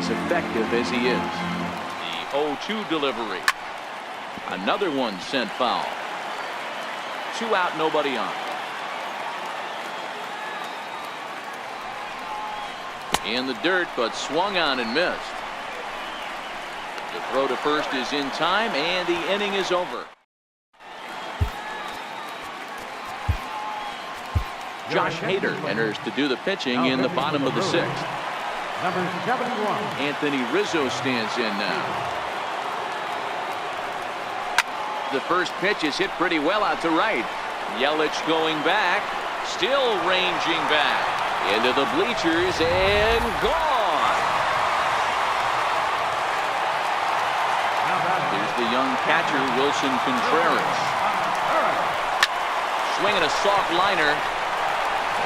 as effective as he is. The 0-2 delivery. Another one sent foul. 2 out, nobody on. In the dirt, but swung on and missed. The throw to first is in time, and the inning is over. Josh Hader enters to do the pitching in the bottom of the 6th. Number 71. Anthony Rizzo stands in now. The first pitch is hit pretty well out to right. Yelich going back, still ranging back into the bleachers and gone. Here's the young catcher Wilson Contreras. Swinging a soft liner.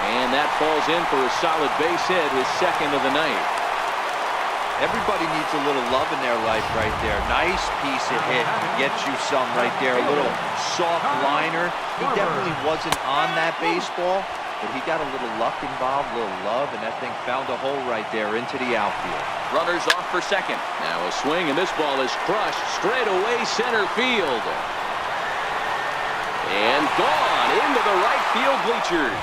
And that falls in for a solid base hit, his second of the night. Everybody needs a little love in their life right there. Nice piece of hit. Gets you some right there. A little soft liner. He definitely wasn't on that baseball, but he got a little luck involved, a little love, and that thing found a hole right there into the outfield. Runners off for second. Now a swing, and this ball is crushed straight away center field. And gone into the right field bleachers.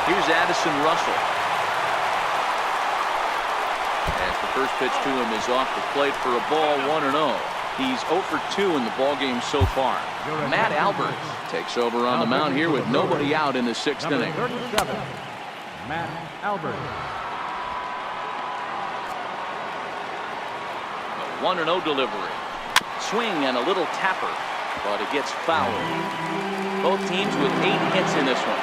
Here's Addison Russell. As the first pitch to him is off the plate for a ball, 1-0. He's 0 for 2 in the ballgame so far. Matt Albert takes over on the mound here with nobody out in the 6th inning. 37, Matt Albert. A 1-0 delivery. Swing and a little tapper, but it gets fouled. Both teams with 8 hits in this one.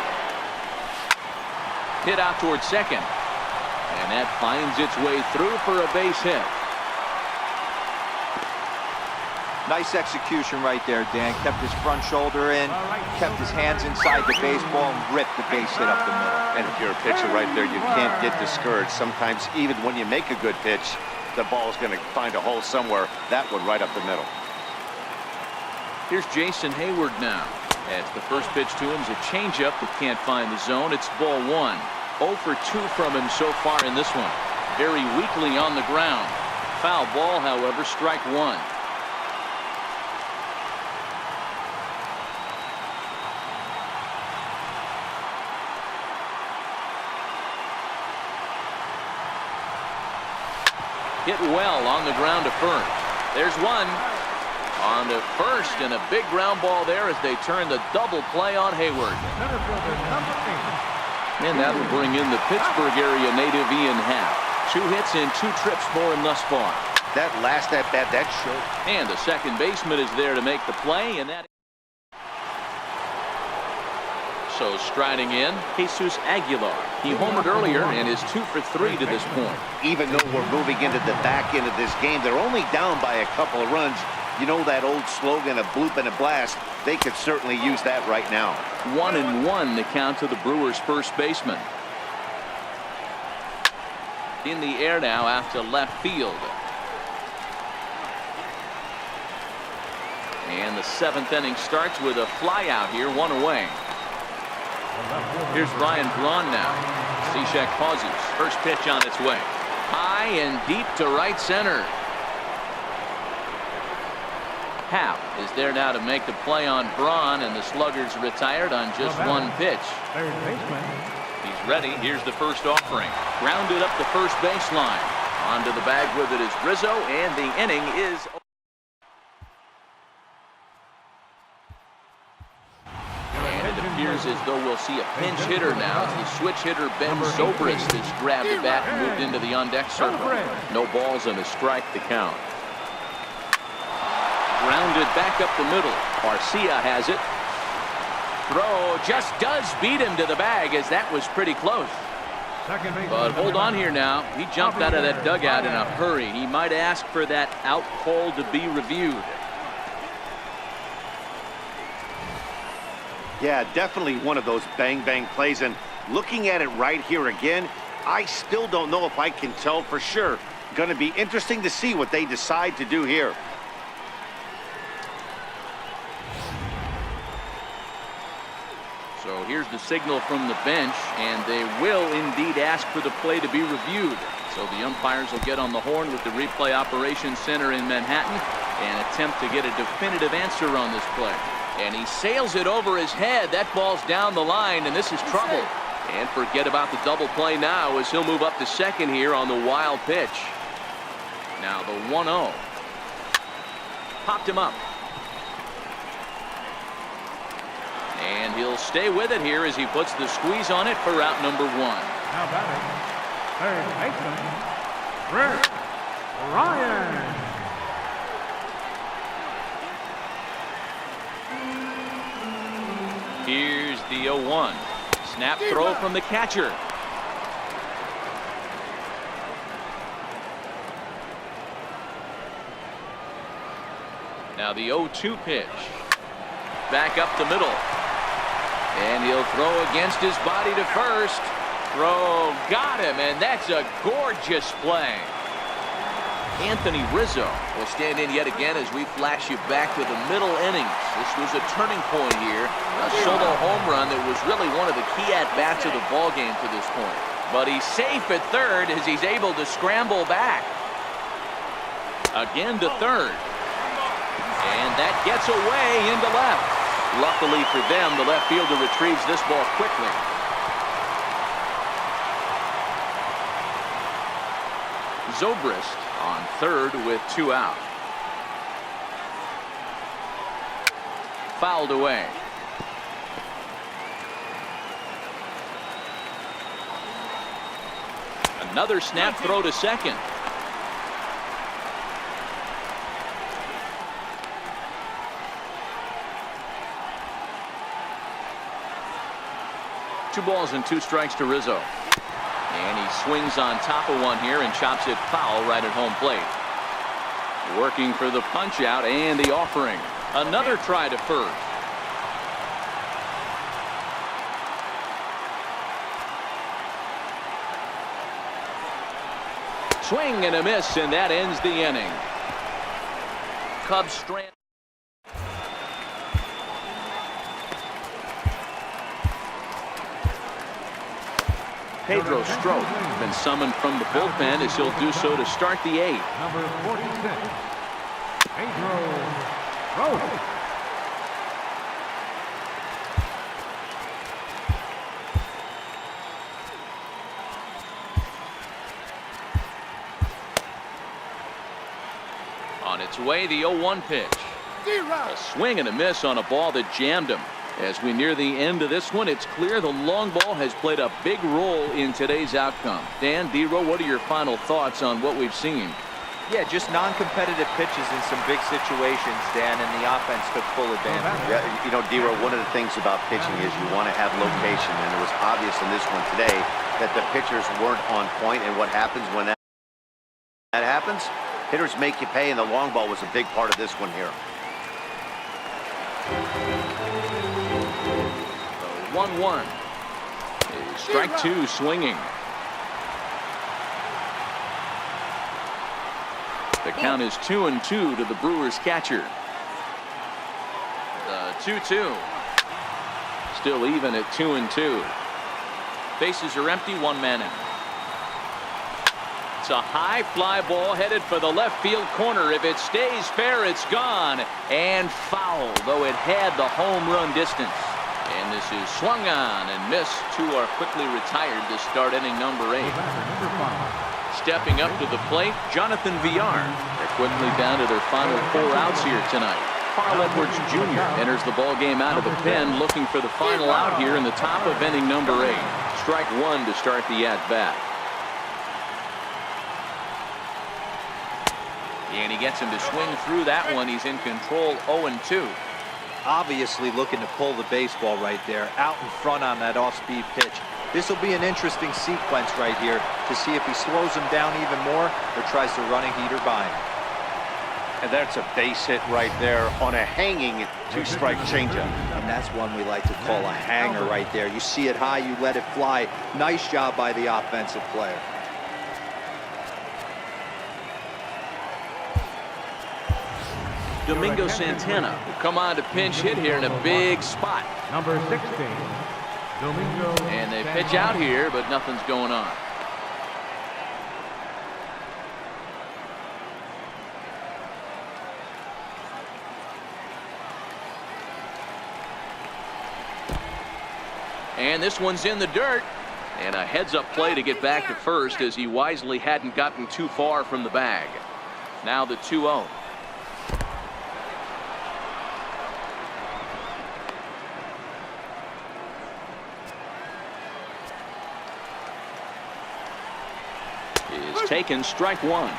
Hit out towards second. And that finds its way through for a base hit. Nice execution right there, Dan. Kept his front shoulder in, kept his hands inside the baseball, and ripped the base hit up the middle. And if you're a pitcher right there, you can't get discouraged. Sometimes even when you make a good pitch, the ball's going to find a hole somewhere. That one right up the middle. Here's Jason Hayward now. As the first pitch to him is a changeup that can't find the zone. It's ball 1. 0 for 2 from him so far in this one. Very weakly on the ground. Foul ball, however, strike 1. Hit well on the ground to first. There's one. On to first, and a big ground ball there as they turn the double play on Hayward. And that'll bring in the Pittsburgh area native Ian Happ. 2 hits and 2 trips for him thus far. That last at bat, that showed. And the second baseman is there to make the play, and that. So striding in, Jesus Aguilar. He homered earlier and is 2 for 3 to this point. Even though we're moving into the back end of this game, they're only down by a couple of runs. You know that old slogan, a bloop and a blast. They could certainly use that right now. 1-1 the count to the Brewers' first baseman. In the air now after left field. And the 7th inning starts with a fly out here, 1 away. Here's Ryan Braun now. Cishek pauses. First pitch on its way. High and deep to right center. Happ is there now to make the play on Braun, and the Sluggers retired on just 1 pitch. He's ready. Here's the first offering. Grounded up the first baseline. Onto the bag with it is Rizzo, and the inning is. Appears as though we'll see a pinch hitter now as the switch hitter Ben Zobrist has grabbed the bat and moved into the on-deck circle. No balls and a strike to count. Grounded back up the middle. Garcia has it. Throw just does beat him to the bag, as that was pretty close. But hold on here now. He jumped out of that dugout in a hurry. He might ask for that out call to be reviewed. Yeah, definitely one of those bang-bang plays. And looking at it right here again, I still don't know if I can tell for sure. Going to be interesting to see what they decide to do here. So here's the signal from the bench, and they will indeed ask for the play to be reviewed. So the umpires will get on the horn with the replay operations center in Manhattan and attempt to get a definitive answer on this play. And he sails it over his head. That ball's down the line, and this is trouble. And forget about the double play now as he'll move up to second here on the wild pitch. Now the 1-0. Popped him up. And he'll stay with it here as he puts the squeeze on it for out number 1. Now batting, third baseman, Rick Ryan. Here's the 0-1. Snap throw from the catcher. Now the 0-2 pitch. Back up the middle. And he'll throw against his body to first. Throw got him, and that's a gorgeous play. Anthony Rizzo will stand in yet again as we flash you back to the middle innings. This was a turning point here. A solo home run that was really one of the key at-bats of the ballgame to this point. But he's safe at third as he's able to scramble back. Again to third. And that gets away into left. Luckily for them, the left fielder retrieves this ball quickly. Zobrist on third with 2 out. Fouled away. Another snap throw to second. Two balls and 2 strikes to Rizzo. And he swings on top of one here and chops it foul right at home plate. Working for the punch out and the offering. Another try to first. Swing and a miss, and that ends the inning. Cubs strand. Pedro Strop been summoned from the bullpen as he'll do so to start the 8th. Number 46, Pedro Strop. On its way, the 0-1 pitch. A swing and a miss on a ball that jammed him. As we near the end of this one, it's clear the long ball has played a big role in today's outcome. Dan, D-Row, what are your final thoughts on what we've seen? Yeah, just non-competitive pitches in some big situations, Dan, and the offense took full advantage. Yeah, you know, D-Row, one of the things about pitching is you want to have location, and it was obvious in this one today that the pitchers weren't on point, and what happens when that happens? Hitters make you pay, and the long ball was a big part of this one here. 1-1. Strike 2 swinging. The count is 2-2 to the Brewers catcher. The 2-2. Still even at 2-2. Bases are empty, 1 man in. It's a high fly ball headed for the left field corner. If it stays fair, it's gone. And foul, though it had the home run distance. And this is swung on and missed. 2 are quickly retired to start inning number 8. Stepping up to the plate, Jonathan Villar. They're quickly down to their final 4 outs here tonight. Carl Edwards Jr. enters the ball game out of the pen, looking for the final out here in the top of inning number 8. Strike 1 to start the at-bat. And he gets him to swing through that one. He's in control, 0-2. Obviously looking to pull the baseball right there, out in front on that off-speed pitch. This will be an interesting sequence right here to see if he slows him down even more or tries to run a heater by him. And that's a base hit right there on a hanging 2-strike changeup. And that's one we like to call a hanger right there. You see it high, you let it fly. Nice job by the offensive player. Domingo Santana will come on to pinch hit here in a big spot. Number 16, And they pitch out here, but nothing's going on. And this one's in the dirt. And a heads-up play to get back to first, as he wisely hadn't gotten too far from the bag. Now the 2-0. Is taken, strike one.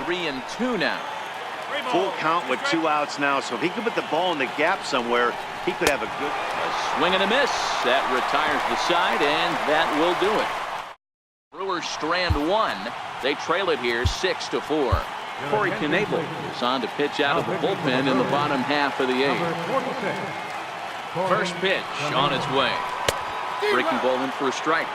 Three and two now. Full count with 2 outs now, so if he could put the ball in the gap somewhere, he could have a good... A swing and a miss. That retires the side, and that will do it. Brewers strand one. They trail it here 6-4. Corey Knebel is on to pitch out of the bullpen in the bottom half of the eighth. First pitch on its way. Breaking ball in for a strike.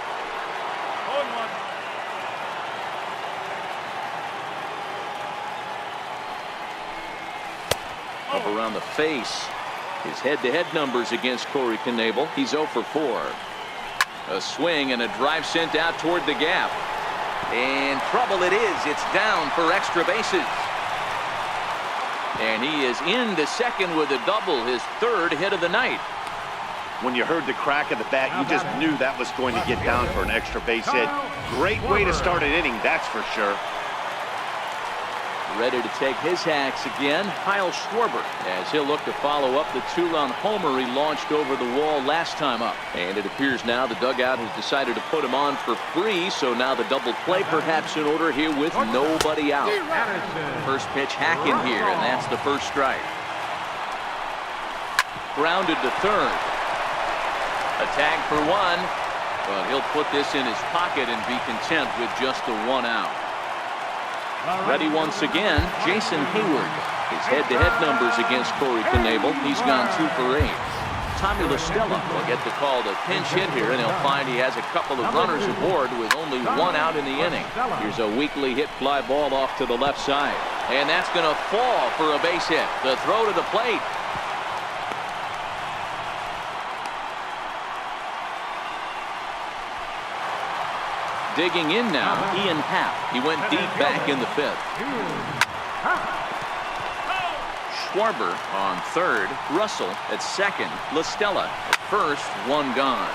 Up around the face. His head-to-head numbers against Corey Knebel. He's 0 for 4. A swing and a drive sent out toward the gap. And trouble it is. It's down for extra bases. And he is into second with a double, his third hit of the night. When you heard the crack of the bat, you just knew that was going to get down for an extra base hit. Great way to start an inning, that's for sure. Ready to take his hacks again, Kyle Schwarber, as he'll look to follow up the 2-run homer he launched over the wall last time up. And it appears now the dugout has decided to put him on for free, so now the double play perhaps in order here with nobody out. First pitch hacking here, and that's the first strike. Grounded to third. A tag for one, but he'll put this in his pocket and be content with just the 1 out. Ready once again, Jason Hayward. His head-to-head numbers against Corey Knebel. He's gone 2 for 8. Tommy La Stella will get the call to pinch hit here, and he'll find he has a couple of runners aboard with only 1 out in the inning. Here's a weakly hit fly ball off to the left side. And that's going to fall for a base hit. The throw to the plate. Digging in now, Ian Happ. He went deep back in the 5th. Schwarber on third. Russell at second. La Stella at first. 1 gone.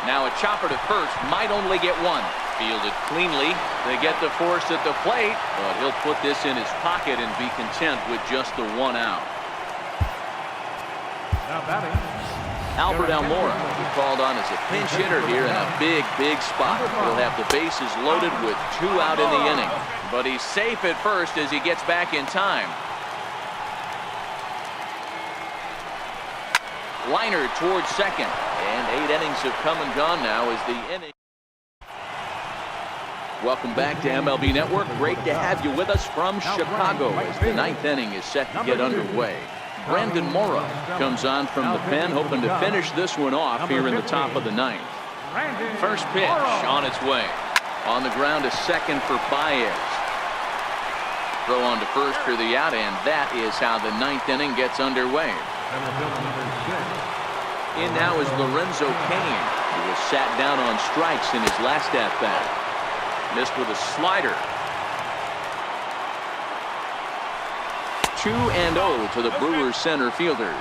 Now a chopper to first. Might only get 1. Fielded cleanly. They get the force at the plate, but he'll put this in his pocket and be content with just the 1 out. Albert Almora, who called on as a pinch hitter here in a big spot. He'll have the bases loaded with 2 out in the inning. But he's safe at first as he gets back in time. Liner towards second. And 8 innings have come and gone now as the inning. Welcome back to MLB Network. Great to have you with us from Chicago as the 9th inning is set to get underway. Brandon Morrow comes on from the pen, hoping to finish this one off here in the top of the 9th. First pitch on its way. On the ground to second for Baez. Throw on to first for the out, and that is how the 9th inning gets underway. In now is Lorenzo Cain, who was sat down on strikes in his last at-bat. Missed with a slider. 2-0 to the Brewers center fielder.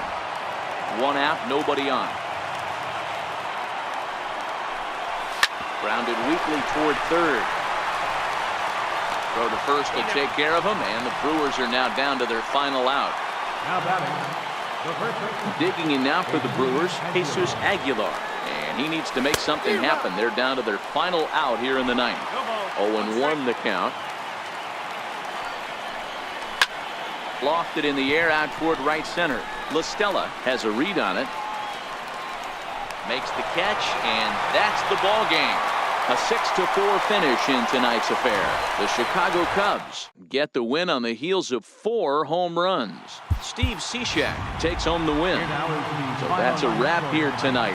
1 out, nobody on. Grounded weakly toward third. Throw to first to take care of him, and the Brewers are now down to their final out. Digging in now for the Brewers, Jesus Aguilar. And he needs to make something happen. They're down to their final out here in the 9th. 0-1 the count. Lofted in the air out toward right center. La Stella has a read on it. Makes the catch, and that's the ball game. A 6-4 finish in tonight's affair. The Chicago Cubs get the win on the heels of 4 home runs. Steve Cishek takes home the win. So that's a wrap here tonight.